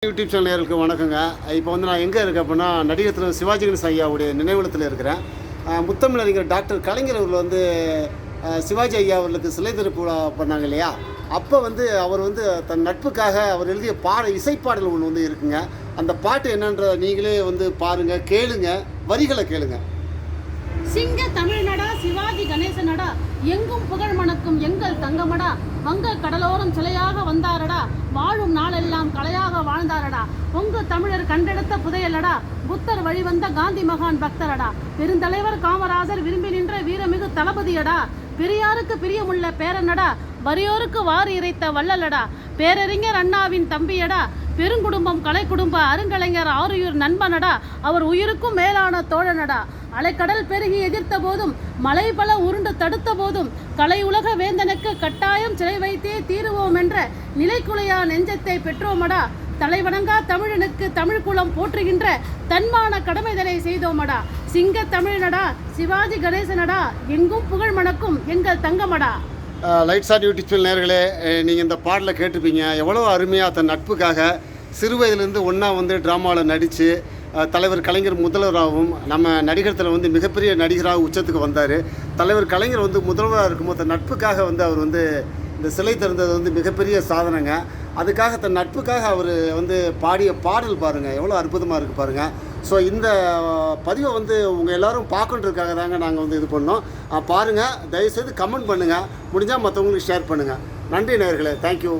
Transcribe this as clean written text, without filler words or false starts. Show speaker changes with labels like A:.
A: YouTube சேனலுக்கு வணக்கங்க. இப்போ வந்து நான் எங்கே இருக்கேன் அப்படின்னா நடிகர் திரு சிவாஜி கணேசன் ஐயாவுடைய நினைவிடத்தில் இருக்கிறேன். முத்தமிழறிஞர் டாக்டர் கலைஞர் அவர்கள் வந்து சிவாஜி ஐயா அவர்களுக்கு சிலை திறப்பு விழா பண்ணாங்க இல்லையா? அப்போ வந்து அவர் வந்து தன் நட்புக்காக அவர் எழுதிய இசைப்பாடல் ஒன்று வந்து இருக்குங்க. அந்த பாட்டு என்னன்ற நீங்களே வந்து பாருங்கள், கேளுங்க, வரிகளை கேளுங்க.
B: சிங்க தமிழ்நடா சிவாஜி கணேசனடா, எங்கும் புகழ் மணக்கும் எங்கள் தங்கமடா, வங்க கடலோரம் சிலையாக வந்தாரடா, வாழும் நாளெல்லாம் கலையாக வாழ்ந்தாரடா, பொங்கு தமிழர் கண்டெடுத்த புதையலடா, புத்தர் வழிவந்த காந்தி மகான் பக்தரடா, பெருந்தலைவர் காமராஜர் விரும்பி நின்ற வீரமிகு தளபதியடா, பெரியாருக்கு பிரியமுள்ள பேரனடா, வறியோருக்கு வாரி இறைத்த வள்ளலடா, பேரறிஞர் அண்ணாவின் தம்பியடா, பெருங்குடும்பம் கலை குடும்ப அருங்கலைஞர் ஆரியூர் நண்பனடா, அவர் உயிருக்கும் மேலான தோழனடா, அலைக்கடல் பெருகி எதிர்த்த போதும் மலை பல உருண்டு தடுத்த போதும் கலை உலக வேந்தனுக்கு கட்டாயம் சிலை வைத்தே தீருவோம் என்ற நிலைக்குலையா நெஞ்சத்தை பெற்றோமடா, தலைவணங்கா தமிழனுக்கு தமிழ் குலம் போற்றுகின்ற தன்மான கடமைதலை செய்தோமடா, சிங்க தமிழனடா சிவாஜி கணேசனடா, எங்கும் புகழ் மணக்கும் எங்கள் தங்கமடா.
A: லைட்ஸ் ஆன் யூடியூப் சேனல் நேயர்களே, நீங்கள் இந்த பாடலை கேட்டிருப்பீங்க. எவ்வளோ அருமையாக தன் நட்புக்காக சிறு வயதுலேருந்து ஒன்றா வந்து ட்ராமாவில் நடித்து தலைவர் கலைஞர் முதல்வராகவும் நம்ம நடிகரத்தில் வந்து மிகப்பெரிய நடிகராக உச்சத்துக்கு வந்தார். தலைவர் கலைஞர் வந்து முதல்வராக இருக்கும்போது தன் நட்புக்காக வந்து அவர் வந்து இந்த சிலை திறந்தது வந்து மிகப்பெரிய சாதனைங்க. அதுக்காக தன் நட்புக்காக அவர் வந்து பாடிய பாடல் பாருங்கள், எவ்வளோ அற்புதமாக இருக்குது பாருங்கள். ஸோ இந்த பதிவை வந்து உங்கள் எல்லோரும் பார்க்கணுன்றதுக்காக தாங்க நாங்கள் வந்து இது பண்ணோம். பாருங்கள், தயவுசெய்து கமெண்ட் பண்ணுங்கள், முடிஞ்சால் மற்றவங்களுக்கு ஷேர் பண்ணுங்கள். நன்றி நேயர்களே, தேங்க்யூ.